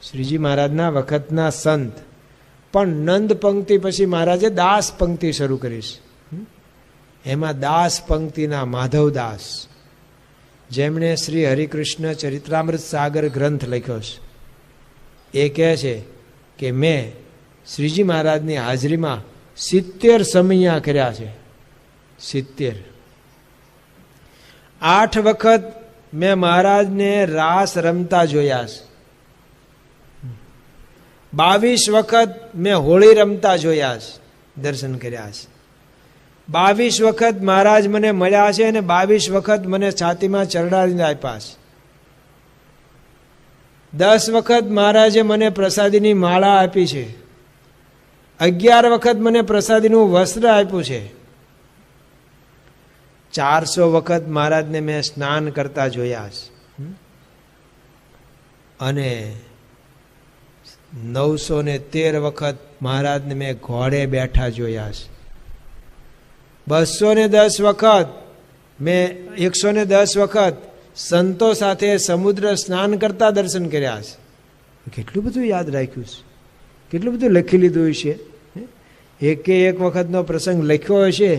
શ્રીજી મહારાજના વખતના સંત. પણ નંદ પંક્તિ પછી મહારાજે દાસ પંક્તિ શરૂ કરીશ. એમાં દાસ પંક્તિના માધવદાસ, જેમણે શ્રી હરિકૃષ્ણ ચરિત્રામૃત સાગર ગ્રંથ લખ્યો છે, એ કહે છે કે મેં શ્રીજી મહારાજની હાજરીમાં 70 સમૈયા કર્યા છે. 70. 8 વખત મેં મહારાજને રાસ રમતા જોયા છે. 22 વખત મેં હોળી રમતા જોયા છે, દર્શન કર્યા છે. 22 વખત મહારાજ મને મળ્યા છે અને 22 વખત મને છાતીમાં ચરડાવીને આપ્યા છે. 10 વખત મહારાજે મને પ્રસાદીની માળા આપી છે. 11 વખત મને પ્રસાદીનું વસ્ત્ર આપ્યું છે. 400 વખત મહારાજને મેં સ્નાન કરતા જોયા છે. અને 913 વખત મહારાજને મેં ઘોડે બેઠા જોયા છે. 210 વખત મેં 110 વખત સંતો સાથે સમુદ્ર સ્નાન કરતા દર્શન કર્યા છે. કેટલું બધું યાદ રાખ્યું છે, કેટલું બધું લખી લીધું છે. એક વખતનો પ્રસંગ લખ્યો હશે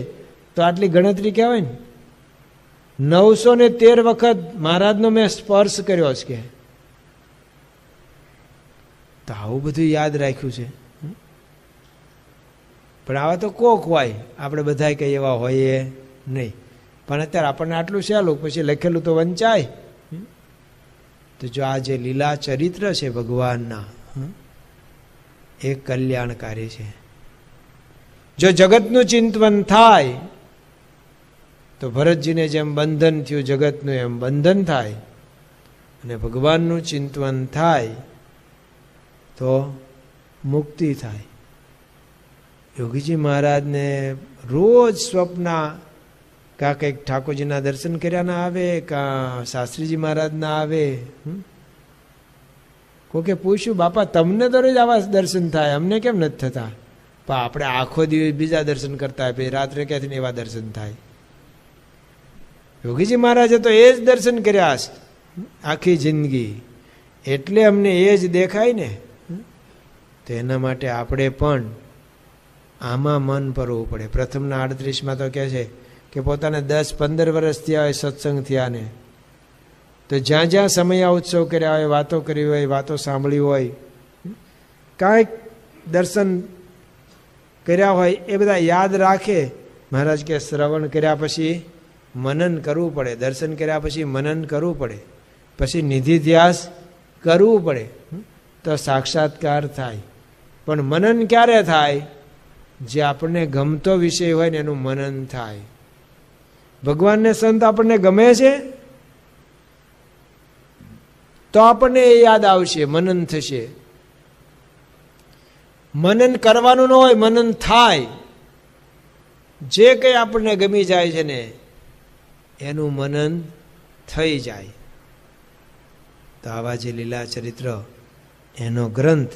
તો આટલી ગણતરી કહેવાય ને. 913 વખત મહારાજનો મેં સ્પર્શ કર્યો છે કે, તો આવું બધું યાદ રાખ્યું છે. પણ આવા તો કોક હોય, આપણે બધા કંઈ એવા હોઈએ નહીં. પણ અત્યારે આપણને આટલું સહેલું, પછી લખેલું તો વંચાય. તો જો આ જે લીલા ચરિત્ર છે ભગવાનના, એ કલ્યાણકારી છે. જો જગતનું ચિંતન થાય તો ભરતજીને જેમ બંધન થયું જગતનું, એમ બંધન થાય. અને ભગવાનનું ચિંતન થાય તો મુક્તિ થાય. યોગીજી મહારાજને રોજ સ્વપ્ન કાં કંઈક ઠાકોરજીના દર્શન કર્યા ના આવે, કાં શાસ્ત્રીજી મહારાજના આવે. કોકે પૂછ્યું, બાપા તમને તો રોજ આવા દર્શન થાય, અમને કેમ નથી થતા? પણ આપણે આખો દિવસ બીજા દર્શન કરતા હોય, રાત્રે ક્યાંથી એવા દર્શન થાય? યોગીજી મહારાજે તો એ જ દર્શન કર્યા છે આખી જિંદગી, એટલે અમને એ જ દેખાય ને. તો એના માટે આપણે પણ આમાં મન પરવું પડે. પ્રથમના 38માં તો કહે છે કે પોતાને 10-15 વર્ષ થયા હોય સત્સંગ થયા ને, તો જ્યાં જ્યાં સમયા ઉત્સવ કર્યા હોય, વાતો કરી હોય, વાતો સાંભળી હોય, કાંઈક દર્શન કર્યા હોય, એ બધા યાદ રાખે. મહારાજ કે શ્રવણ કર્યા પછી મનન કરવું પડે, દર્શન કર્યા પછી મનન કરવું પડે, પછી નિધિ ધ્યાસ કરવું પડે, તો સાક્ષાત્કાર થાય. પણ મનન ક્યારે થાય? જે આપણને ગમતો વિષય હોય ને એનું મનન થાય. ભગવાનને સંત આપણને ગમે છે તો આપણને એ યાદ આવશે, મનન થશે. મનન કરવાનું ન હોય, મનન થાય. જે કંઈ આપણને ગમી જાય છે ને એનું મનન થઈ જાય. તો આવા જે લીલા ચરિત્ર એનો ગ્રંથ,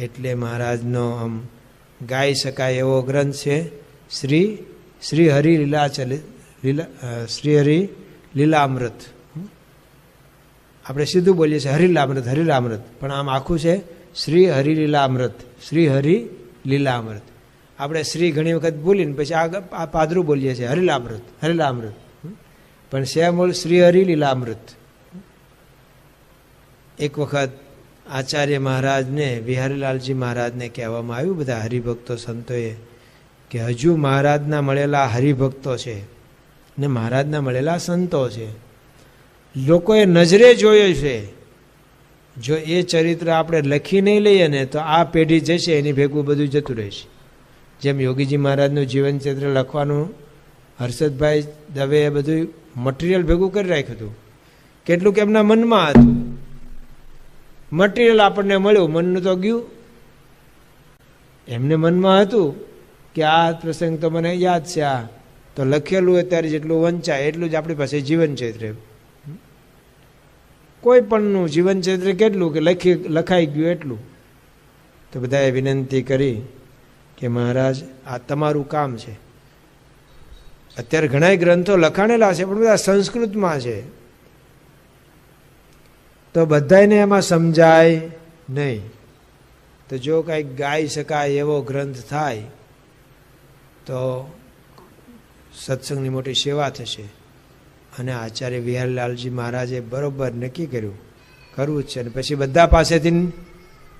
એટલે મહારાજનો આમ ગાઈ શકાય એવો ગ્રંથ છે શ્રી હરિ લીલા શ્રી હરિ લીલામૃત. આપણે સીધું બોલીએ છીએ હરિલામૃત, હરિલામૃત, પણ આમ આખું છે શ્રી હરિ લીલામૃત, શ્રી હરિ લીલામૃત. આપણે શ્રી ઘણી વખત બોલીને પછી આ પાદરું બોલીએ છીએ હરિલામૃત, હરિલામૃત, પણ છે મૂળ શ્રી હરિ લીલામૃત. એક વખત આચાર્ય મહારાજને, વિહારીલાલજી મહારાજને કહેવામાં આવ્યું બધા હરિભક્તો સંતોએ કે હજુ મહારાજના મળેલા હરિભક્તો છે ને મહારાજના મળેલા સંતો છે, લોકોએ નજરે જોયો છે. જો એ ચરિત્ર આપણે લખી નહીં લઈએ ને તો આ પેઢી જશે, એની ભેગું બધું જતું રહેશે. જેમ યોગીજી મહારાજનું જીવન ચરિત્ર લખવાનું હર્ષદભાઈ દવેએ બધું મટીરિયલ ભેગું કરી રાખ્યું હતું. કેટલુંક એમના મનમાં હતું, મટીરિયલ આપણને મળ્યું, મનનું તો ગયું. એમને મનમાં હતું કે આ પ્રસંગ તો મને યાદ છે, આ તો લખેલું અત્યારે જેટલું વંચાય એટલું જ આપણી પાસે જીવન ચરિત્ર. કોઈ પણનું જીવન ચરિત્ર કેટલું કે લખાઈ ગયું એટલું. તો બધાએ વિનંતી કરી કે મહારાજ આ તમારું કામ છે. અત્યારે ઘણા ગ્રંથો લખાણેલા છે પણ બધા સંસ્કૃતમાં છે, તો બધાને એમાં સમજાય નહીં. તો જો કાંઈક ગાઈ શકાય એવો ગ્રંથ થાય તો સત્સંગની મોટી સેવા થશે. અને આચાર્ય વિહારલાલજી મહારાજે બરોબર નક્કી કર્યું, કરવું જ છે. અને પછી બધા પાસેથી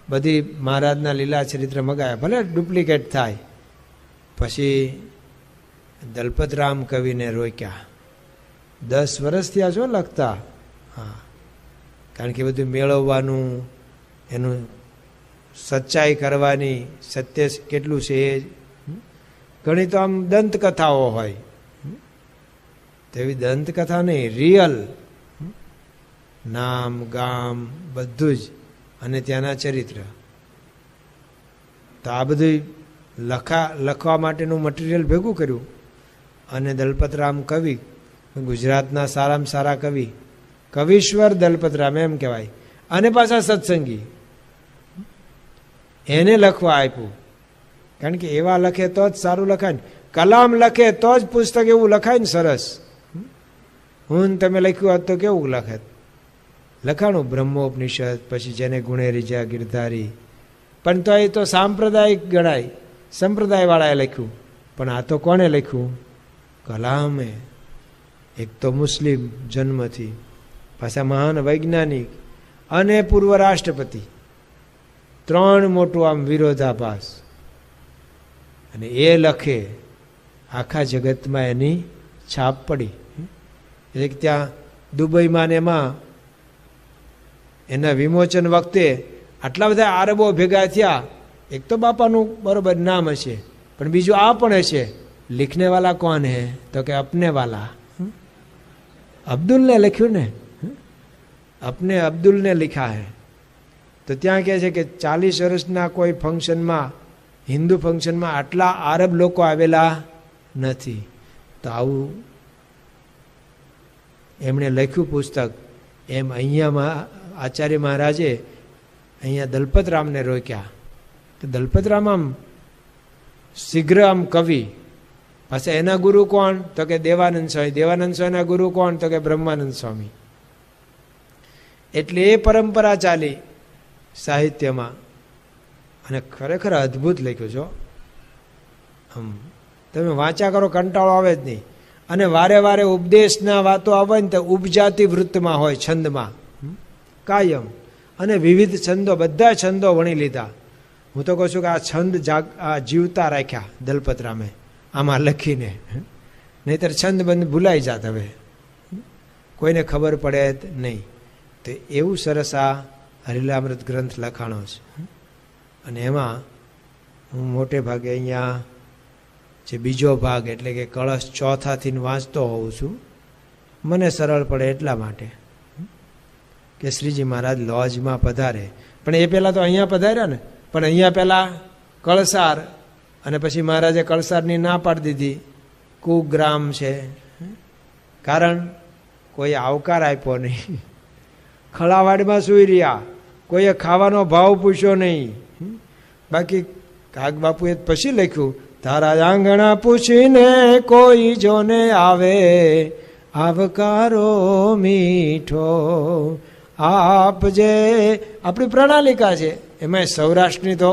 બધી મહારાજના લીલા ચરિત્ર મગાયા, ભલે ડુપ્લિકેટ થાય. પછી દલપતરામ કવિને રોક્યા. 10 વર્ષ થયા છો લખતા. હા, કારણ કે બધું મેળવવાનું, એનું સચ્ચાઈ કરવાની, સત્ય કેટલું છે એ ઘણી તો આમ દંતકથાઓ હોય, તેવી દંતકથા નહીં, રિયલ નામ ગામ બધું જ અને ત્યાંના ચરિત્ર. તો આ બધું લખવા માટેનું મટીરિયલ ભેગું કર્યું. અને દલપતરામ કવિ, ગુજરાતના સારામાં સારા કવિ, કવિશ્વર દલપતરામ એમ કહેવાય. અને પાછા સત્સંગી, એને લખવા આપ્યું. કારણ કે એવા લખે તો જ સારું લખાય ને. કલામ લખે તો જ પુસ્તક એવું લખાય ને સરસ. હું તમે લખ્યું હોત તો કેવું લખે? લખાણું બ્રહ્મોપનિષદ, પછી જેને ગુણે રીજા ગિરધારી. પણ તો એ તો સાંપ્રદાયિક ગણાય, સંપ્રદાયવાળાએ લખ્યું. પણ આ તો કોણે લખ્યું? કલામે. એક તો મુસ્લિમ જન્મથી, પાછા મહાન વૈજ્ઞાનિક અને પૂર્વ રાષ્ટ્રપતિ, 3 મોટું આમ વિરોધાભાસ. અને એ લખે, આખા જગતમાં એની છાપ પડી. એક ત્યાં દુબઈમાં ને એમાં એના વિમોચન વખતે આટલા બધા આરબો ભેગા થયા. એક તો બાપાનું બરોબર નામ હશે, પણ બીજું આ પણ હશે, लिखने वाला कौन है? तो કે अपने वाला अब्दुल ने લખ્યું ને, अपने अब्दुल ने लिखा है. તો ત્યાં કહે છે કે 40 વર્ષના કોઈ ફંક્શનમાં, હિન્દુ ફંક્શનમાં આટલા આરબ લોકો આવેલા નથી. તો આવું એમણે લખ્યું પુસ્તક. એમ અહીંયા આચાર્ય મહારાજે અહીંયા દલપતરામને રોક્યા. તો દલપતરામ આમ શીઘ્ર આમ કવિ. પાછા એના ગુરુ કોણ? તો કે દેવાનંદ સ્વામી. દેવાનંદ સ્વામીના ગુરુ કોણ? તો કે બ્રહ્માનંદ સ્વામી. એટલે એ પરંપરા ચાલી સાહિત્યમાં. અને ખરેખર અદ્ભુત લખ્યું છો. તમે વાંચા કરો, કંટાળો આવે જ નહીં. અને વારે વારે ઉપદેશના વાતો આવે ને તો ઉપજાતિ વૃત્તમાં હોય, છંદમાં કાયમ. અને વિવિધ છંદો, બધા છંદો વણી લીધા. હું તો કહું છું કે આ છંદ જીવતા રાખ્યા દલપતરામે આમાં લખીને. નહીતર છંદ બંધ ભૂલાઈ જાત હવે, કોઈને ખબર પડે જ નહીં. તો એવું સરસ આ હરિલામૃત ગ્રંથ લખાણો છે. અને એમાં હું મોટે ભાગે અહીંયા જે બીજો ભાગ એટલે કે કળશ ચોથાથી વાંચતો હોઉં છું, મને સરળ પડે એટલા માટે કે શ્રીજી મહારાજ લોજમાં પધારે. પણ એ પહેલાં તો અહીંયા પધાર્યા ને, પણ અહીંયા પહેલાં કળસાર, અને પછી મહારાજે કળસારની ના પાડી દીધી. કુગ્રામ છે, કારણ કોઈ આવકાર આપ્યો નહીં. ખળાવાડમાં સૂઈ રહ્યા, કોઈએ ખાવાનો ભાવ પૂછ્યો નહીં. બાકી કાગ બાપુએ પછી લખ્યું, તારા આંગણા પૂછીને કોઈ જોને આવે, આવકારો મીઠો આપ. જે આપણી પ્રણાલિકા છે એમાં સૌરાષ્ટ્રની તો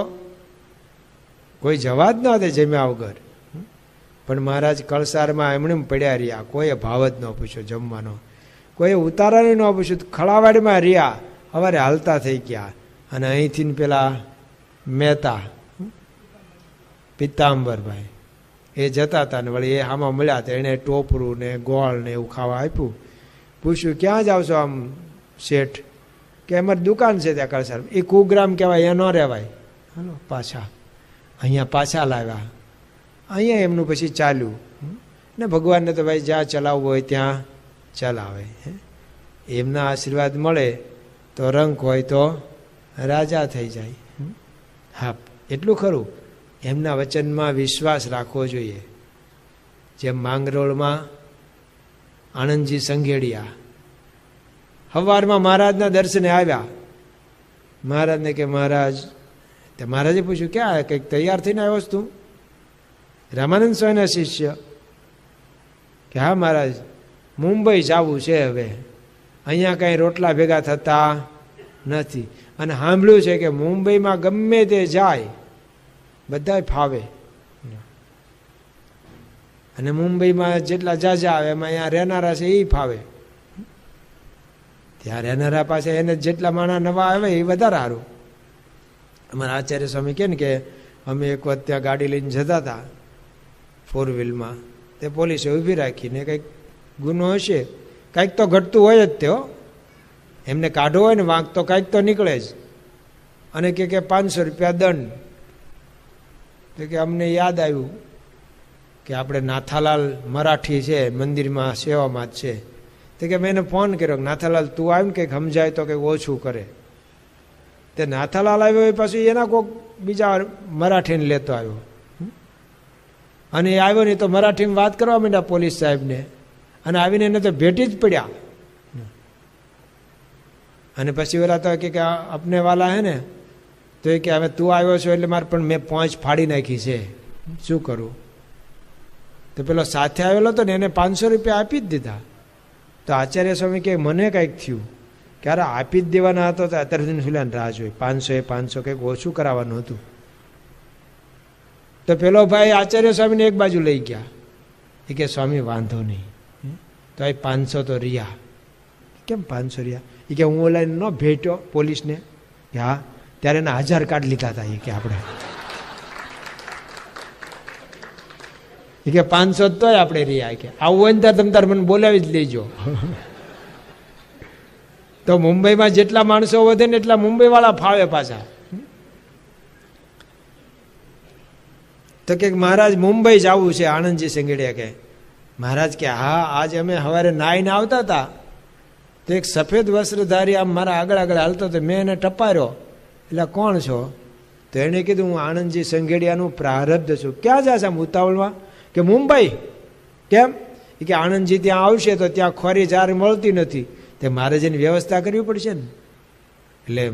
કોઈ જવા જ ન દે જમ્યા વગર. પણ મહારાજ કળસારમાં એમણે પડ્યા રહ્યા, કોઈએ ભાવ જ ન પૂછ્યો જમવાનો, કોઈએ ઉતારાને ન પૂછ્યું. ખળાવાડીમાં રહ્યા, સવારે હાલતા થઈ ગયા. અને અહીંથી પેલા મહેતા પિત્તાંબરભાઈ એ જતા હતા ને વળી એ આમાં મળ્યા હતા. એણે ટોપરું ને ગોળ ને એવું ખાવા આપ્યું. પૂછ્યું ક્યાં જાવ છો આમ શેઠ? કે અમારી દુકાન છે ત્યાં કળસાર. એ કુગ્રામ કહેવાય, અહીંયા ન રહેવાય. હાલો પાછા અહીંયા પાછા લાવ્યા. અહીંયા એમનું પછી ચાલ્યું ને. ભગવાનને તો ભાઈ જ્યાં ચલાવવું હોય ત્યાં ચલાવે. એમના આશીર્વાદ મળે તો રંક હોય તો રાજા થઈ જાય. હા, એટલું ખરું, એમના વચનમાં વિશ્વાસ રાખવો જોઈએ. જેમ માંગરોળમાં આનંદજી સંઘેડિયા સવારમાં મહારાજના દર્શને આવ્યા. મહારાજને કે મહારાજ, તે મહારાજે પૂછ્યું ક્યાં કંઈક તૈયાર થઈને આવ્યો તું? રામાનંદ સ્વામીના શિષ્ય કે હા મહારાજ, મુંબઈ જવું છે હવે. અહીંયા કાંઈ રોટલા ભેગા થતા નથી. અને સાંભળ્યું છે કે મુંબઈમાં ગમે તે જાય બધાય ફાવે, અને મુંબઈમાં જેટલા જાજા આવે એમાં અહીંયા રહેનારા છે એ ફાવે. ત્યાં રહેનારા પાસે એને જેટલા માણસ નવા આવે એ વધારે સારું. અમારા આચાર્ય સ્વામી કહે ને કે અમે એક વખત ત્યાં ગાડી લઈને જતા હતા 4 વ્હીલમાં, તે પોલીસે ઊભી રાખીને કંઈક ગુનો હશે, કાંઈક તો ઘટતું હોય જ તેઓ, એમને કાઢવો હોય ને વાંક તો કાંઈક તો નીકળે જ. અને કે 500 રૂપિયા દંડ. તો કે અમને યાદ આવ્યું કે આપણે નાથાલાલ મરાઠી છે મંદિરમાં સેવામાં જ છે. તો કે મેં એને ફોન કર્યો કે નાથાલાલ તું આવ્યું ને કંઈક સમજાય તો કંઈક ઓછું કરે. તે નાથાલાલ આવ્યો એ પાછું એના કોઈક બીજા મરાઠીને લેતો આવ્યો, અને એ આવ્યો નહીં તો મરાઠીમાં વાત કરવા માંડ્યા પોલીસ સાહેબને, અને આવીને એને તો ભેટી જ પડ્યા. અને પછી ઓલા તો કે આપને વાલા હે ને, તો એ કે હવે તું આવ્યો છો એટલે મારે પણ મેં પહોંચ ફાડી નાખી છે, શું કરું? તો પેલો સાથે આવેલો હતો ને એને 500 રૂપિયા આપી જ દીધા. તો આચાર્ય સ્વામી કે મને કંઈક થયું, ક્યારે આપી જ દેવાના હતો તો અત્યાર સુધી સુલ્યાને રાહ જોઈ, 500 કંઈક ઓછું કરાવવાનું હતું. તો પેલો ભાઈ આચાર્ય સ્વામીને એક બાજુ લઈ ગયા, એ કે સ્વામી વાંધો નહીં, તો આ 500 તો રહ્યા. કેમ 500 રહ્યા? એ કે હું ઓલાને ન ભેટ્યો પોલીસને, કે હા ત્યારે એના 1000 કાર્ડ લીધા હતા. એ કે આપણે એ કે 500 તોય આપણે રહ્યા, કે આવું હોય ને ત્યારે તમે તાર મને બોલાવી જ લેજો. તો મુંબઈમાં જેટલા માણસો વધે ને એટલા મુંબઈવાળા ફાવે પાછા. તો કે મહારાજ મુંબઈ જવું છે, આનંદજી સંગેડિયા કે. મહારાજ કે હા, આજે અમે સવારે નાઈને આવતા હતા તો એક સફેદ વસ્ત્રધારી આમ મારા આગળ આગળ હાલતો હતો, મેં એને ટપાર્યો, એટલે કોણ છો? તો એણે કીધું હું આનંદજી સંઘેડિયાનું પ્રારબ્ધ છું. ક્યાં જાય આમ ઉતાવળમાં? કે મુંબઈ. કેમ? કે આનંદજી ત્યાં આવશે તો ત્યાં ખોરી જાર મળતી નથી, તે મારે જેની વ્યવસ્થા કરવી પડશે ને. એટલે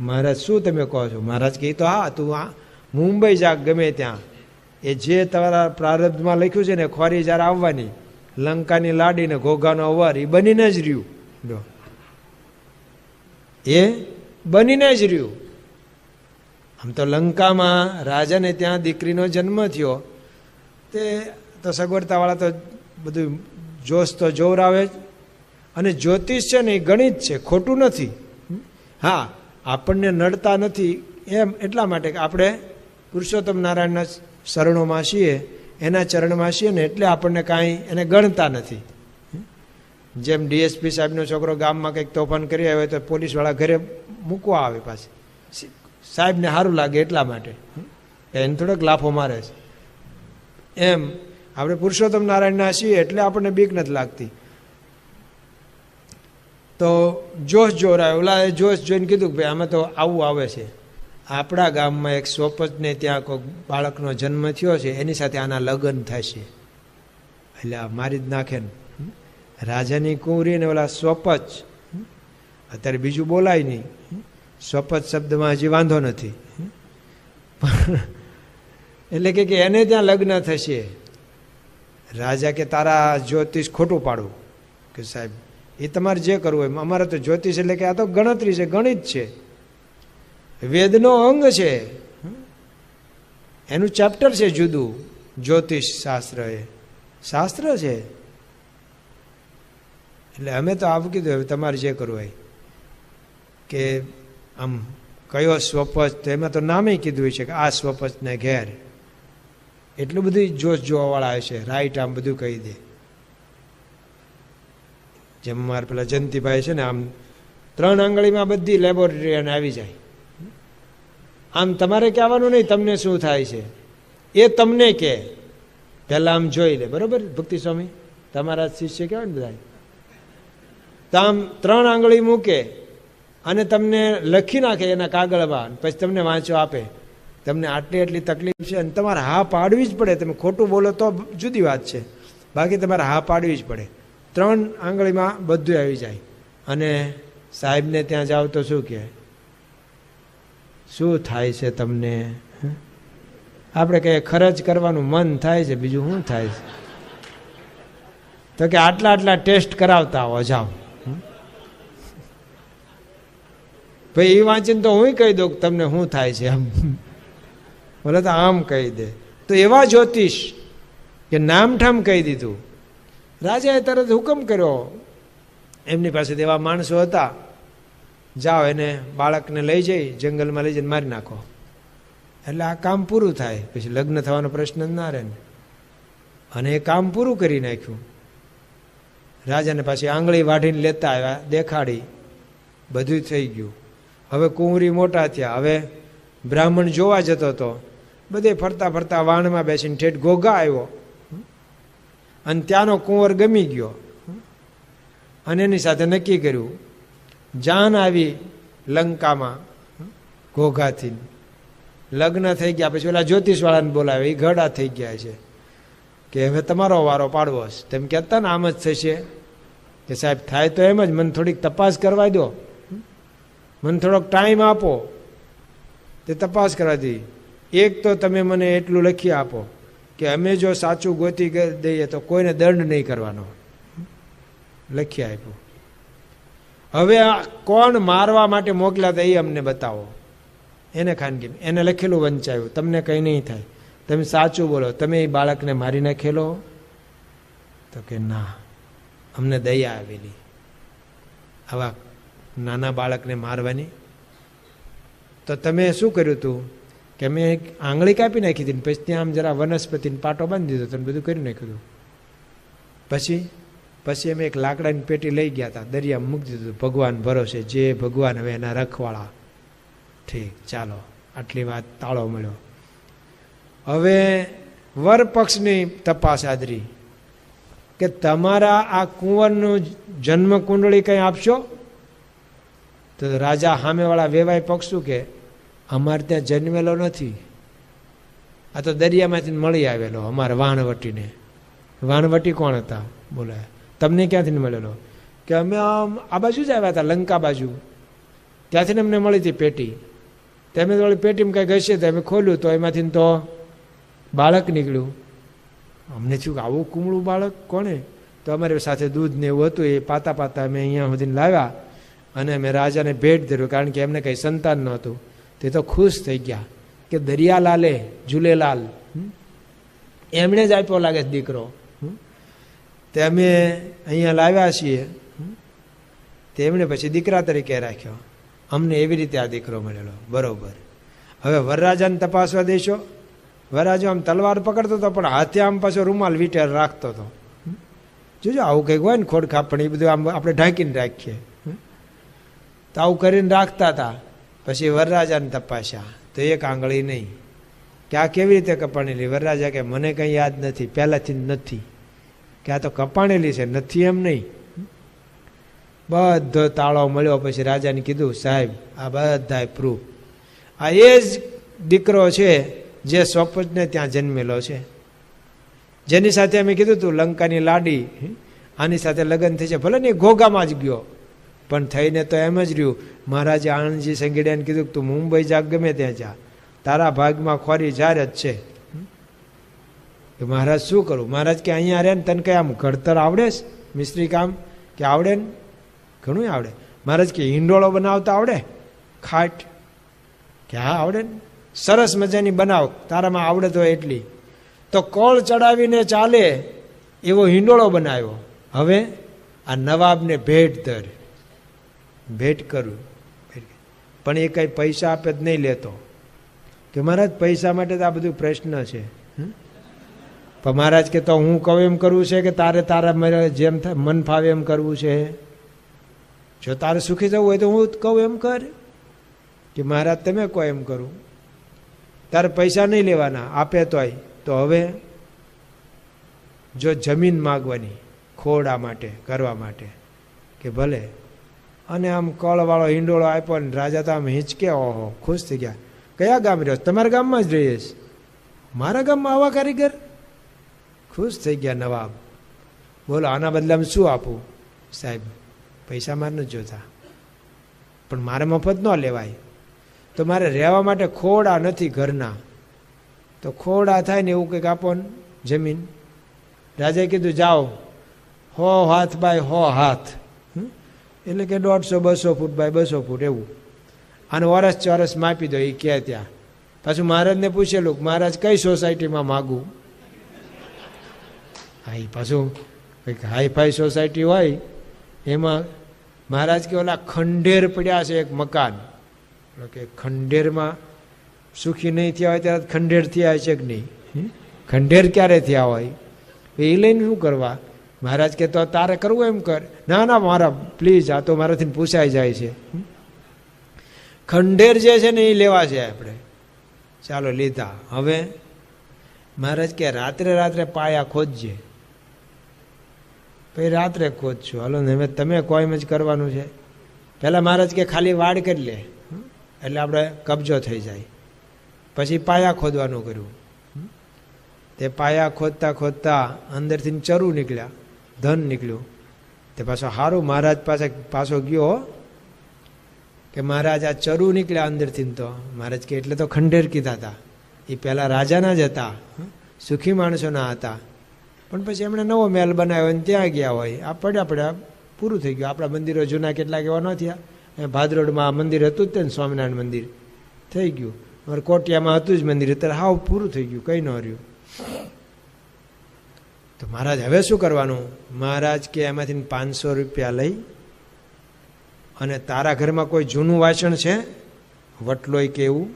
મહારાજ શું તમે કહો છો? મહારાજ કહે તો હા, તું મુંબઈ જા ગમે ત્યાં, એ જે તમારા પ્રારબ્ધમાં લખ્યું છે ને ખોરી જાર આવવાની, લંકાની લાડીને ઘોઘાનો અવર એ બનીને જ રહ્યું, એ બનીને જ રહ્યું. આમ તો લંકામાં રાજાને ત્યાં દીકરીનો જન્મ થયો, તે તો સગવડતાવાળા તો બધું જોશ તો જોવરાવે જ. અને જ્યોતિષ છે ને એ ગણિત છે, ખોટું નથી. હા, આપણને નડતા નથી એમ એટલા માટે કે આપણે પુરુષોત્તમ નારાયણના શરણોમાં છીએ, એના ચરણમાં છીએ ને, એટલે આપણને કાંઈ એને ગણતા નથી. જેમ ડીએસપી સાહેબનો છોકરો ગામમાં કંઈક તોફાન કરી આવ્યો તો પોલીસવાળા ઘરે મૂકવા આવે, પાછી સાહેબને સારું લાગે એટલા માટે, એને થોડોક લાફો મારે છે. એમ આપણે પુરુષોત્તમ નારાયણના છીએ એટલે આપણને બીક નથી લાગતી. તો જોશ જોરાયો, ઓલા જોશ જોઈને કીધું કે ભાઈ આમાં તો આવું આવે છે. આપણા ગામમાં એક સોપચને ત્યાં કોઈ બાળકનો જન્મ થયો છે, એની સાથે આના લગ્ન થશે, એટલે આ મારી જ નાખે ને. રાજાની કુંવરી ને ઓલા સોપચ, અત્યારે બીજું બોલાય નહીં, સોપચ શબ્દમાં હજી વાંધો નથી. એટલે કે એને ત્યાં લગ્ન થશે. રાજા કે તારા જ્યોતિષ ખોટું પાડવું. કે સાહેબ એ તમારે જે કરવું હોય, અમારે તો જ્યોતિષ એટલે કે આ તો ગણતરી છે, ગણિત છે, વેદનો અંગ છે, એનું ચેપ્ટર છે જુદું. જ્યોતિષ શાસ્ત્ર એ શાસ્ત્ર છે. એટલે અમે તો આવું કીધું હવે તમારે જે કરવું હોય. કે આમ કયો સ્વપચ, તો એમાં તો નામે કીધું હોય છે કે આ સ્વપચને ઘેર. એટલું બધું જોશ જોવાવાળા આવે છે, રાઈટ આમ બધું કહી દે. જેમ મારે પેલા જયંતિભાઈ છે ને, આમ 3 આંગળીમાં બધી લેબોરેટરી અને આવી જાય. આમ તમારે કહેવાનું નહીં તમને શું થાય છે, એ તમને કહે. પહેલાં આમ જોઈ લે, બરાબર ભક્તિ સ્વામી તમારા શિષ્ય કહેવાય ને બધા, તો આમ 3 આંગળી મૂકે અને તમને લખી નાખે એના કાગળમાં, પછી તમને વાંચો આપે. તમને આટલી આટલી તકલીફ છે અને તમારે હા પાડવી જ પડે. તમે ખોટું બોલો તો જુદી વાત છે, બાકી તમારે હા પાડવી જ પડે. 3 આંગળીમાં બધું આવી જાય. અને સાહેબને ત્યાં જાઓ તો શું કહે, શું થાય છે તમને? આપણે કહીએ ખર્ચ કરવાનું મન થાય છે, બીજું શું થાય છે? તો કે આટલા આટલા ટેસ્ટ કરાવતા આવો, જાઓ. ભાઈ એ વાંચીને તો હું કહી દઉં કે તમને શું થાય છે આમ, બોલે તો આમ કહી દે. તો એવા જ્યોતિષ કે નામઠામ કહી દીધું. રાજાએ તરત હુકમ કર્યો, એમની પાસે એવા માણસો હતા, જાઓ એને બાળકને લઈ જઈ જંગલમાં લઈ જઈને મારી નાખો, એટલે આ કામ પૂરું થાય, પછી લગ્ન થવાનો પ્રશ્ન જ ના રહે ને. અને એ કામ પૂરું કરી નાખ્યું. રાજાને પાછી આંગળી વાઢીને લેતા આવ્યા, દેખાડી, બધું થઈ ગયું. હવે કુંવરી મોટા થયા, હવે બ્રાહ્મણ જોવા જતો હતો, બધે ફરતા ફરતા વાણમાં બેસીને ઠેઠ ઘોઘા આવ્યો, અને ત્યાંનો કુંવર ગમી ગયો, અને એની સાથે નક્કી કર્યું. જાન આવી લંકામાં ઘોઘાથી, લગ્ન થઈ ગયા. પછી ઓલા જ્યોતિષવાળાને બોલાવે, એ ઘડા થઈ ગયા છે કે હવે તમારો વારો પાડવો છે. તેમ કહેતા ને આમ જ થશે કે સાહેબ થાય તો એમ જ, મને થોડીક તપાસ કરવા દો, મને થોડોક ટાઈમ આપો. તે તપાસ કરવા દી. એક તો તમે મને એટલું લખી આપો કે અમે જો સાચું ગોતી દઈએ તો કોઈને દંડ નહીં કરવાનો. લખી આપ્યું. હવે કોણ મારવા માટે મોકલ્યા હતા એ અમને બતાવો. એને ખાનગી એને લખેલું વંચાયું, તમને કંઈ નહીં થાય, તમે સાચું બોલો, તમે એ બાળકને મારી નાખેલો? તો કે ના, અમને દયા આવેલી આવા નાના બાળકને મારવાની. તો તમે શું કર્યું હતું કે મેં એક આંગળી કાપી નાખી હતી, પછી ત્યાં આમ જરા વનસ્પતિને પાટો બાંધી દીધો, તમે બધું કરી નાખ્યું. પછી અમે એક લાકડાની પેટી લઈ ગયા હતા, દરિયામાં મૂકી દીધું, ભગવાન ભરોસે, જે ભગવાન હવે એના રખવાળા. ઠીક, ચાલો, આટલી વાત તાળો મળ્યો. હવે વર પક્ષની તપાસ આદરી કે તમારા આ કુંવરનું જન્મ કુંડળી કંઈ આપશો? તો રાજા સામેવાળા વેવાય પક્ષ શું કે અમારે ત્યાં જન્મેલો નથી, આ તો દરિયામાંથી મળી આવેલો અમારા વાણવટીને. વાણવટી કોણ હતા? બોલે તમને ક્યાંથી મળેલો? કે અમે આ બાજુ જ આવ્યા હતા, લંકા બાજુ, ત્યાંથી અમને મળી હતી પેટી. તમે વળી પેટીમાં કંઈક હશે તો અમે ખોલ્યું, તો એમાંથી તો બાળક નીકળ્યું. અમને થયું કે આવું કુમળું બાળક કોને? તો અમારી સાથે દૂધ ને એવું હતું, એ પાતા પાતા અમે અહીંયા સુધી લાવ્યા, અને અમે રાજાને ભેટ ધર્યું, કારણ કે એમને કંઈ સંતાન નહોતું. તે તો ખુશ થઈ ગયા કે દરિયાલાલે ઝૂલેલાલ એમણે જ આપ્યો લાગે દીકરો, તે અમે અહીંયા લાવ્યા છીએ. તેમણે પછી દીકરા તરીકે રાખ્યો. અમને એવી રીતે આ દીકરો મળેલો. બરોબર. હવે વરરાજાને તપાસવા દેશો? વરરાજો આમ તલવાર પકડતો હતો, પણ હાથે આમ પાછો રૂમાલ વીંટેલ રાખતો હતો. જોજો આવું કંઈક હોય ને ખોડખાપ, પણ એ બધું આમ આપણે ઢાંકીને રાખીએ, તો આવું કરીને રાખતા હતા. પછી વરરાજાને તપાસ્યા તો એક આંગળી નહીં. કે આ કેવી રીતે કપાણેલી? વરરાજા કે મને કંઈ યાદ નથી, પહેલાંથી જ નથી. કે આ તો કપાણેલી છે, નથી એમ નહીં. બધો તાળો મળ્યો. પછી રાજાને કીધું, સાહેબ આ બધા પ્રૂફ, આ એ જ દીકરો છે જે સ્વપને ત્યાં જન્મેલો છે, જેની સાથે અમે કીધું હતું લંકાની લાડી, આની સાથે લગ્ન થઈ છે. ભલે ને ઘોઘામાં જ ગયો, પણ થઈને તો એમ જ રહ્યું. મહારાજે આણંદજી સંગીડિયાને કીધું કે તું મુંબઈ જા, ગમે ત્યાં જા, તારા ભાગમાં ખોરી જાર જ છે. કે મહારાજ શું કરું? મહારાજ કે અહીંયા રહે ને તને કંઈ આમ ઘડતર આવડે છે? મિસ્ત્રી કામ કે આવડે ને? ઘણું આવડે. મહારાજ કે હિંડોળો બનાવતા આવડે? ખાટ કે હા આવડે ને. સરસ મજાની બનાવ, તારામાં આવડે તો એટલી. તો કોળ ચડાવીને ચાલે એવો હિંડોળો બનાવ્યો. હવે આ નવાબને ભેટ ધર, ભેટ કરું, પણ એ કંઈ પૈસા આપે જ નહીં લેતો. કે મહારાજ પૈસા માટે તો આ બધું પ્રશ્ન છે. પણ મહારાજ કે તો હું કહું એમ કરવું છે કે તારે તારા જેમ મન ફાવે એમ કરવું છે? જો તારે સુખી જવું હોય તો હું કહું એમ કર. કે મહારાજ તમે કહો એમ કરું. તારે પૈસા નહીં લેવાના, આપે તોય. તો હવે જો જમીન માગવાની ખોડા માટે કરવા માટે, કે ભલે. અને આમ કળવાળો હિંડોળો આપ્યો ને રાજા તો આમ હિંચકે, ઓહો ખુશ થઈ ગયા. કયા ગામ રહ્યો? તમારા ગામમાં જ રહીશ. મારા ગામમાં આવા કારીગર? ખુશ થઈ ગયા નવાબ. બોલો આના બદલામાં શું આપું? સાહેબ પૈસા મારે નથી જોતા, પણ મારે મફત ન લેવાય. તો મારે રહેવા માટે ખોડા નથી ઘરના, તો ખોડા થાય ને એવું કંઈક આપો ને જમીન. રાજાએ કીધું જાઓ, 100 હાથ બાય 100 હાથ, એટલે કે 150-200 ફૂટ બાય 200 ફૂટ એવું. અને વરસ ચોરસ માપી દો એ કહે ત્યાં. પાછું મહારાજને પૂછેલું મહારાજ કઈ સોસાયટીમાં માગું. હા એ પાછું કંઈક હાઈફાઈ સોસાયટી હોય એમાં મહારાજ કે ઓલા ખંડેર પડ્યા છે એક મકાન, કે ખંડેરમાં સુખી નહીં થયા હોય ત્યારે ખંડેર થયા છે કે નહીં? ખંડેર ક્યારે થયા હોય એ લઈને શું કરવા? મહારાજ કે તો તારે કરવું એમ કર. ના ના મારા પ્લીઝ, આ તો મારાથી પૂછાઈ જાય છે. ખંડેર જે છે ને એ લેવા છે આપણે. ચાલો લીધા. હવે મહારાજ કે રાત્રે રાત્રે પાયા ખોદજે. પછી રાત્રે ખોદશું. હાલો ને હવે તમે કોઈમ જ કરવાનું છે. પહેલાં મહારાજ કે ખાલી વાડ કરી લે એટલે આપણે કબજો થઈ જાય. પછી પાયા ખોદવાનું કર્યું. તે પાયા ખોદતા ખોદતા અંદરથી ચરું નીકળ્યા, ધન નીકળ્યું. તે પાછો સારું મહારાજ પાસે પાછો ગયો કે મહારાજ આ ચરું નીકળ્યા અંદરથી. તો મહારાજ કે એટલે તો ખંડેર કીધા હતા. એ પહેલાં રાજાના જ હતા, સુખી માણસોના હતા. પણ પછી એમણે નવો મહેલ બનાવ્યો અને ત્યાં ગયા હોય. આ પડ્યા પૂરું થઈ ગયું. આપણા મંદિરો જૂના કેટલાક એવા ન થયા. ભાદરોડમાં મંદિર હતું જ તે ને, સ્વામિનારાયણ મંદિર થઈ ગયું. અમારે કોટિયામાં હતું જ મંદિર, અત્યારે હાવ પૂરું થઈ ગયું, કંઈ ન રહ્યું. તો મહારાજ હવે શું કરવાનું? મહારાજ કે એમાંથી 500 રૂપિયા લઈ અને તારા ઘરમાં કોઈ જૂનું વાસણ છે વટલોય કે એવું?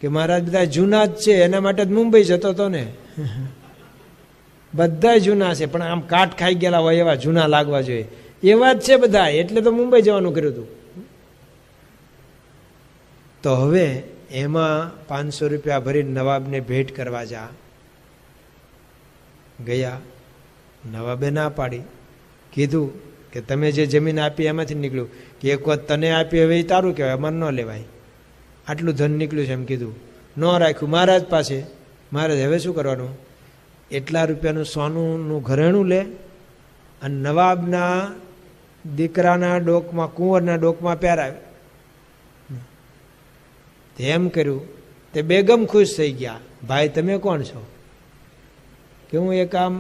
કે મહારાજ બધા જૂના જ છે, એના માટે જ મુંબઈ જતો હતો ને. બધા જૂના છે પણ આમ કાટ ખાઈ ગયેલા હોય એવા જૂના લાગવા જોઈએ એવા જ છે બધા, એટલે તો મુંબઈ જવાનું કર્યું હતું. તો હવે એમાં 500 રૂપિયા ભરીને નવાબને ભેટ કરવા જા. ગયા. નવાબે ના પાડી. કીધું કે તમે જે જમીન આપી એમાંથી નીકળ્યું, કે એક વખત તને આપી હવે એ તારું કહેવાય, અમારે ન લેવાય. આટલું ધન નીકળ્યું છે એમ કીધું. ન રાખ્યું મહારાજ પાસે. મહારાજ હવે શું કરવાનું? એટલા રૂપિયાનું સોનુંનું ઘરેણું લે અને નવાબના દીકરાના ડોકમાં, કુંવરના ડોકમાં પહેરાવે. એમ કર્યું. તે બેગમ ખુશ થઈ ગયા. ભાઈ તમે કોણ છો? કે હું એક આમ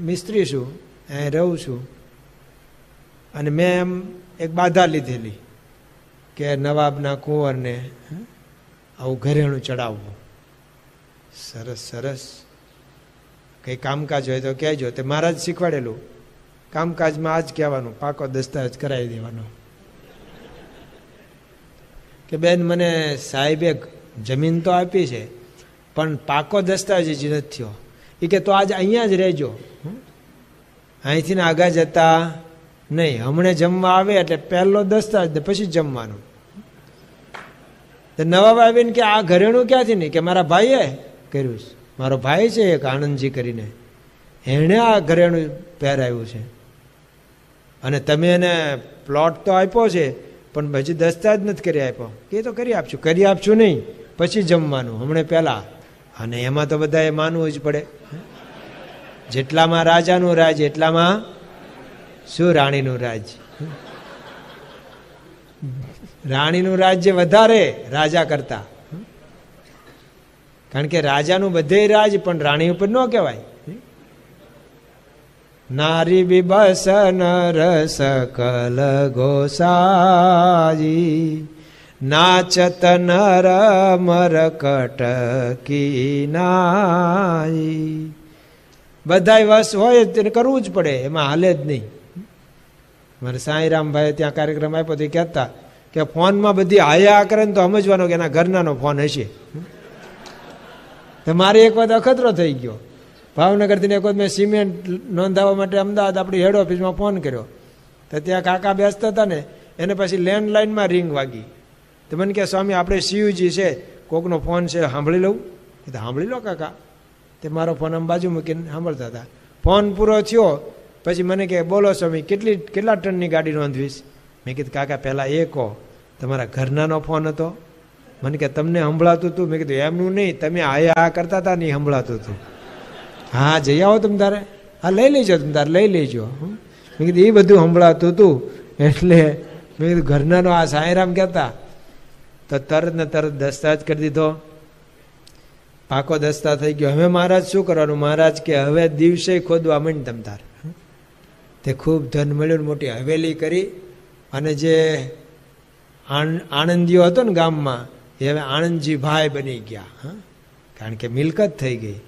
મિસ્ત્રી છું, અહીં રહું છું, અને મેં એમ એક બાધા લીધેલી કે નવાબના કુંવરને આવું ઘરેણું ચડાવવું. સરસ સરસ. કંઈ કામકાજ હોય તો કહેજો. તે મહારાજ શીખવાડેલું કામકાજમાં આ જ કહેવાનું, પાકો દસ્તાવેજ કરાવી દેવાનો. કે બેન મને સાહેબે જમીન તો આપી છે પણ પાકો દસ્તાવેજ જ નથી થયો. એ કે તો આજ અહીંયા જ રહેજો, અહીંથી ને આગા જતા નહીં. હમણાં જમવા આવે એટલે પહેલો દસ્તાવેજ ને પછી જમવાનું. તો નવાબ આવીને કે આ ઘરેણું ક્યાંથી? નહીં કે મારા ભાઈએ કર્યું છે. મારો ભાઈ છે એક આનંદજી કરીને, એણે આ ઘરેણું પહેરાવ્યું છે. અને તમે એને પ્લોટ તો આપ્યો છે પણ પછી દસ્તાવેજ નથી કરી આપ્યો. કે તો કરી આપશું. કરી આપશું નહીં, પછી જમવાનું, હમણાં પહેલાં. અને એમાં તો બધાએ માનવું જ પડે. જેટલામાં રાજાનું રાજ એટલામાં શું રાણીનું રાજ? રાણીનું રાજ્ય વધારે રાજા કરતા. કારણ કે રાજાનું બધે રાજ પણ રાણી ઉપર ન કહેવાય. નારી બિબસ નર સકલ ગોસાઈ, નાચત નર મરકટ કીનાઈ. બધાય વસ હોય તેને કરવું જ પડે, એમાં હાલે જ નહીં. મારે સાંઈરામભાઈ ત્યાં કાર્યક્રમ આપ્યો તો કહેતા કે ફોનમાં બધી હાયા કરે ને તો સમજવાનો કે એના ઘરનાનો ફોન હશે. તો મારે એક વખત અખતરો થઈ ગયો. ભાવનગરથી એક વખત મેં સિમેન્ટ નોંધાવવા માટે અમદાવાદ આપણી હેડ ઓફિસમાં ફોન કર્યો. તો ત્યાં કાકા બેસતા હતા ને, એને પછી લેન્ડલાઇનમાં રિંગ વાગી. તો મને કહે સ્વામી આપણે શિવજી છે, કોકનો ફોન છે, સાંભળી લઉં? એ તો સાંભળી લો કાકા. તે મારો ફોન આમ બાજુ મૂકીને સાંભળતા હતા. ફોન પૂરો થયો પછી મને કહે બોલો સ્વામી કેટલા ટનની ગાડી નોંધવીશ? મેં કીધું કાકા પહેલાં એ કહો તમારા ઘરનાનો ફોન હતો? મને કે તમને સંભળાતું હતું? મેં કીધું એમનું નહીં, તમે આ કરતા હતા નહીં સંભળાતું હતું. હા જઈ આવો તમે તારે, હા લઈ લેજો તમે તારે લઈ લેજો. મેં કીધું એ બધું સંભળાતું હતું એટલે મેં કીધું ઘરનાનો આ સાંઈરામ કહેતા. તો તરત ને તરત દસ્તાવેજ કરી દીધો, પાકો દસ્તા થઈ ગયો. હવે મહારાજ શું કરવાનું? મહારાજ કે હવે દિવસે ખોદવા માંડ તમ તાર. તે ખૂબ ધન મળ્યું, મોટી હવેલી કરી અને જે આણંદીઓ હતો ને ગામમાં, એ હવે આણંદજીભાઈ બની ગયા. હા, કારણ કે મિલકત થઈ ગઈ.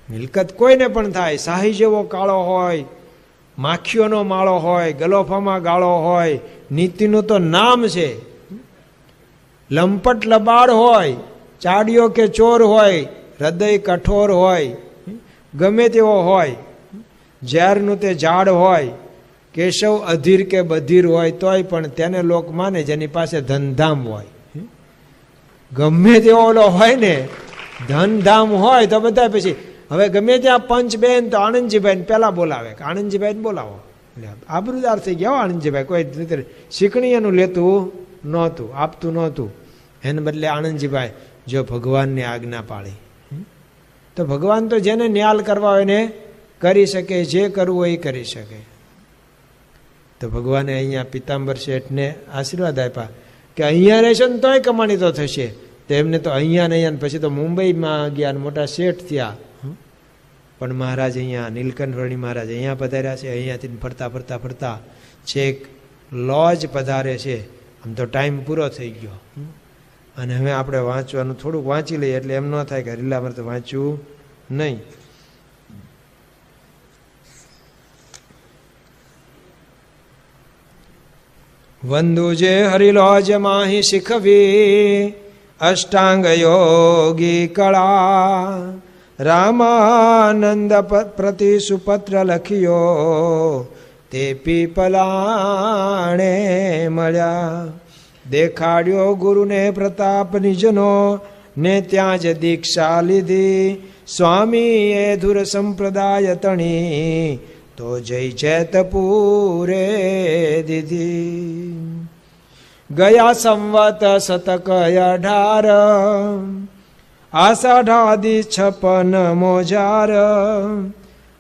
મિલકત કોઈને પણ થાય. શાહી જેવો કાળો હોય, માખીઓનો માળો હોય, ગલોફામાં ગાળો હોય, નીતિનું તો નામ છે. લંપટ લબાડ હોય, ચાડિયો કે ચોર હોય, હૃદય કઠોર હોય, ગમે તેવો હોય, ઝેરનું તે ઝાડ હોય, કેશવ અધીર કે બધીર હોય, તોય પણ તેને લોક માને જેની પાસે ધનધામ હોય. ગમે તેવો ઓલો હોય ને, ધનધામ હોય તો બધા પછી હવે ગમે ત્યાં પંચ બેન તો આનંદજીભાઈ પેલા બોલાવે કે આનંદજીભાઈ બોલાવો. આબરૂદાર થઈ ગયા આનંદજીભાઈ. કોઈ રીતે શીખણી એનું લેતું નહોતું, આપતું નહોતું. એને બદલે આનંદજીભાઈ જો ભગવાનની આજ્ઞા પાળી તો ભગવાન તો જેને ન્યાલ કરવા હોય એને કરી શકે, જે કરવું હોય એ કરી શકે. તો ભગવાને અહીંયા પિતાંબર શેઠને આશીર્વાદ આપ્યા કે અહીંયા રહેશે ને તોય કમાણી તો થશે. તો એમને તો અહીંયા ને અહીંયા પછી તો મુંબઈમાં ગયા, મોટા શેઠ થયા. પણ મહારાજ અહીંયા નીલકંઠવર્ણી મહારાજ અહીંયા પધાર્યા છે. અહીંયાથી ફરતા ફરતા ફરતા છેક લોજ પધારે છે. આમ તો ટાઈમ પૂરો થઈ ગયો અને હવે આપણે વાંચવાનું થોડુંક વાંચી લઈએ એટલે એમ ન થાય કે રીલામાં તો વાંચવું નહીં. વંદુજે હરિલોજ માહી શીખવી અષ્ટાંગ યોગી કળા, રામાનંદ પ્રતિ સુપત્ર લખ્યો તે પીપલાણે મળ્યા. દેખાડ્યો ગુરુને પ્રતાપ નિજનો ને ત્યાં જ દીક્ષા લીધી, સ્વામીએ ધુર સંપ્રદાય તણી તો જય જેતપુરે દીધી. ગયા સંવત શતક 18 આષાઢાદી 56 મોજાર,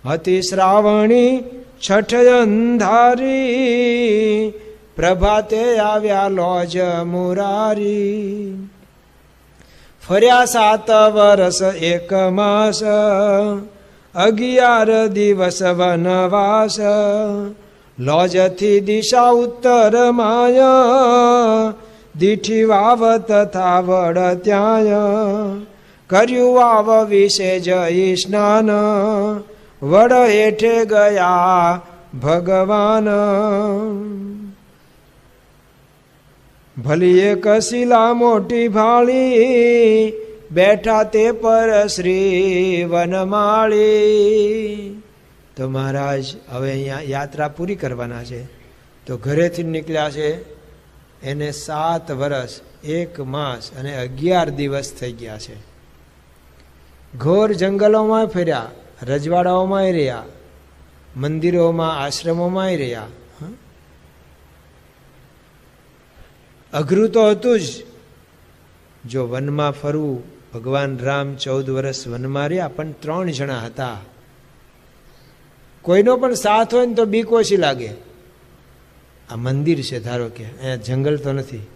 હતી શ્રાવણી છઠ અંધારી, પ્રભાતે આવ્યા લોજ મુરારી. ફર્યા 7 વર્ષ 1 માસ, 11 દિવસ વનવાસ. લોજથી દિશા ઉત્તર માય, દીઠી વાવ તથા વડ ત્યાંય. કર્યું વાવ વિશે જય સ્નાન, વડ હેઠે ગયા ભગવાન. ભલી એક શિલા મોટી ભાળી, બેઠા તે પર શ્રી વનમાળી. તો મહારાજ હવે અહીંયા યાત્રા પૂરી કરવાના છે. તો ઘરેથી નીકળ્યા છે એને 7 વર્ષ 1 માસ અને 11 દિવસ થઈ ગયા છે. ઘોર જંગલોમાં ફર્યા, રજવાડાઓમાં રહ્યા, મંદિરોમાં આશ્રમોમાં રહ્યા. અઘરું તો હતું જ. જો વનમાં ફરવું, ભગવાન રામ 14 વર્ષ વનમાં રહ્યા, પણ 3 જણા હતા. કોઈનો પણ સાથ હોય ને તો બીક ઓછી લાગે. આ મંદિર છે ધારો કે, અહીંયા જંગલ તો નથી.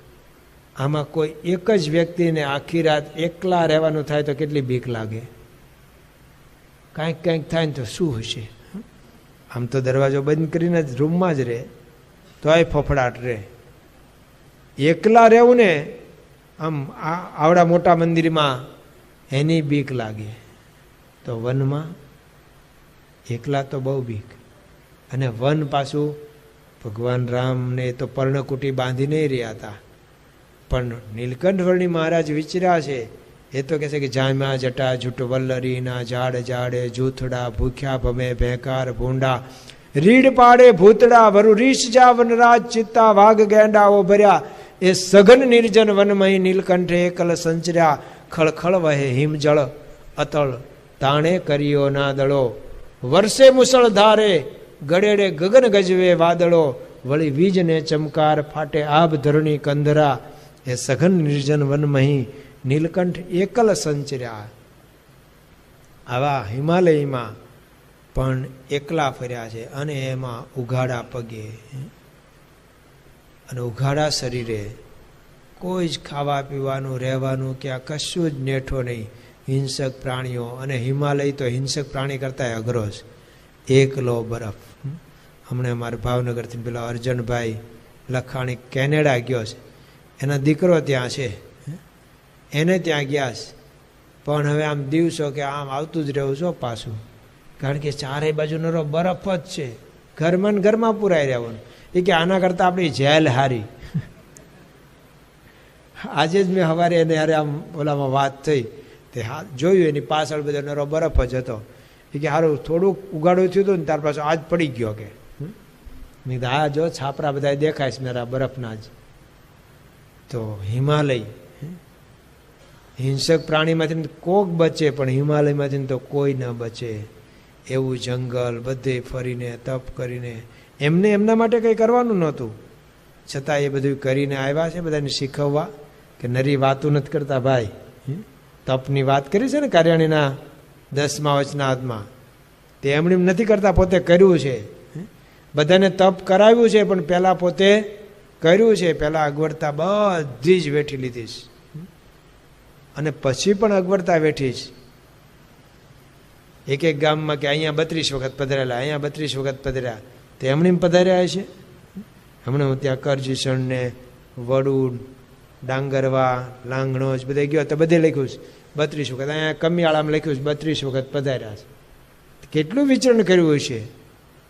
આમાં કોઈ એક જ વ્યક્તિને આખી રાત એકલા રહેવાનું થાય તો કેટલી બીક લાગે. કાંઈક કાંઈક થાય ને તો શું હશે. આમ તો દરવાજો બંધ કરીને જ રૂમમાં જ રહે તોય ફફડાટ રહે. એકલા રહેવું ને આમ આવડા મોટા મંદિરમાં એની બીક લાગે. તો વનમાં એકલા તો બહુ બીક. અને વન પાછું ભગવાન રામને તો પર્ણકુટી બાંધી નહીં રહ્યા હતા, પણ નીલકંઠવર્ણી મહારાજ વિચર્યા છે. એ તો કહે છે કે જામ્યા જટા જૂટ વલ્લરીના ઝાડ ઝાડે જૂથડા, ભૂખ્યા ભમે ભેંકાર ભૂંડા, રીડ પાડે ભૂતડા, વરુ રીશ જા વનરાજ ચિત્તા, વાઘ ગેંડાઓ ભર્યા. એ સઘન નિર્જન વનમય નીલકંઠે એકલ સંચર્યા. ખળખળ વહે હિમજળ અતળ, તાણે કર્યો ના દળો. વર્ષે મુસળધારે, ગડેડે ગગન ગજવે વાદળો. વળી વીજને ચમકાર, ફાટે આભ ધરણી કંધરા. એ સઘન નિર્જન વનમહી નીલકંઠ એકલ સંચર્યા. આવા હિમાલયમાં પણ એકલા ફર્યા છે, અને એમાં ઉઘાડા પગે અને ઉઘાડા શરીરે. કોઈ જ ખાવા પીવાનું રહેવાનું કે આ કશું જ નેઠો નહીં. હિંસક પ્રાણીઓ, અને હિમાલય તો હિંસક પ્રાણી કરતા અઘરો છે. એકલો બરફ. હમણાં અમારા ભાવનગરથી પેલા અર્જનભાઈ લખાણી કેનેડા ગયો છે. એના દીકરો ત્યાં છે, એને ત્યાં ગયા છે, પણ હવે આમ દિવસો કે આમ આવતું જ રહેવું છો પાછું, કારણ કે ચારે બાજુનો બરફ જ છે, ઘરમાં ને ઘરમાં પુરાઈ રહેવાનું. એ કે આના કરતાં આપણી જેલ હારી. આજે જ મેં સવારે એને યારે આમ ઓલામાં વાત થઈ તે હા જોયું, એની પાછળ બધો નરો બરફ જ હતો. એ કે સારું થોડુંક ઉગાડું થયું હતું ને ત્યાર પાછું આજ પડી ગયો કે. મેં કીધું હા જો છાપરા બધા દેખાય છે મારા બરફના જ. તો હિમાલય હિંસક પ્રાણીમાંથી કોક બચે, પણ હિમાલયમાંથી તો કોઈ ન બચે. એવું જંગલ બધે ફરીને તપ કરીને, એમને એમના માટે કંઈ કરવાનું નહોતું, છતાં એ બધું કરીને આવ્યા છે બધાને શીખવવા કે નરી વાતું નથી કરતા ભાઈ. તપની વાત કરી છે ને કાર્યાણીના 10મા વચનામૃતમાં, તે એમણે નથી કરતા, પોતે કર્યું છે. બધાને તપ કરાવ્યું છે, પણ પહેલાં પોતે કર્યું છે. પહેલાં અગવડતા બધી જ વેઠી લીધી છે, અને પછી પણ અગવડતા વેઠી છે. એક એક ગામમાં કે અહીંયા 32 વખત પધરેલા, અહીંયા 32 વખત પધર્યા, તે એમણે પધાર્યા છે. હમણાં હું ત્યાં કરજીસણ ને વડુડ, ડાંગરવા, લાંગણો જ બધે ગયો તો બધે લખ્યું છે 32 વખત. અહીંયા કમિયાળામાં લખ્યું છે 32 વખત પધાર્યા છે. કેટલું વિચરણ કર્યું છે.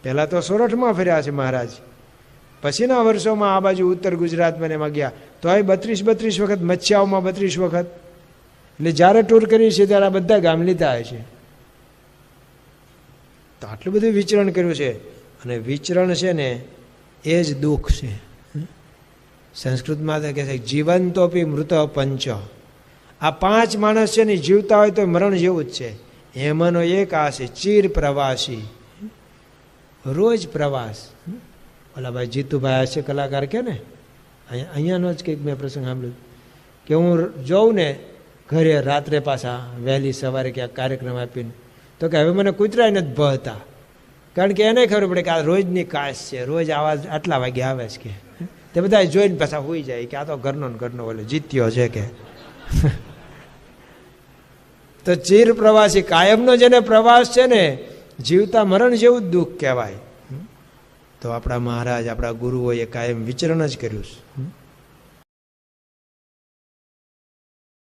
પહેલાં તો સોરઠમાં ફર્યા છે મહારાજ, પછીના વર્ષોમાં આ બાજુ ઉત્તર ગુજરાતમાં એમાં ગયા તો આ 32 વખત, મચ્છાઓમાં 32 વખત. એટલે જ્યારે ટૂર કરી છે ત્યારે આ બધા ગામ લીધા છે. તો આટલું બધું વિચરણ કર્યું છે. અને વિચરણ છે ને એ જ દુઃખ છે. સંસ્કૃતમાં કહે છે જીવંતોપી મૃત પંચ. આ 5 માણસ છે ને જીવતા હોય તો મરણ જેવું જ છે. એમાંનો એક આ છે ચીર પ્રવાસી, રોજ પ્રવાસ. ઓલા ભાઈ જીતુભાઈ હશે કલાકાર કે ને, અહીંયાનો જ કંઈક મેં પ્રસંગ સાંભળ્યું કે હું જોઉં ને ઘરે રાત્રે પાછા વહેલી સવારે ક્યાંક કાર્યક્રમ આપીને, તો કે હવે મને કૂતરાય નથી ભહતા, કારણ કે એને ખબર પડે કે આ રોજની કાશ છે, રોજ આવા આટલા વાગે આવે છે કે. તે બધા જોઈને પાછા હોઈ જાય કે આ તો ઘરનો ઓલો જીત્યો છે કે. તો ચીર પ્રવાસી, કાયમનો જેને પ્રવાસ છે ને, જીવતા મરણ જેવું જ દુઃખ કહેવાય. તો આપણા મહારાજ, આપણા ગુરુઓએ કાયમ વિચરણ જ કર્યું છે.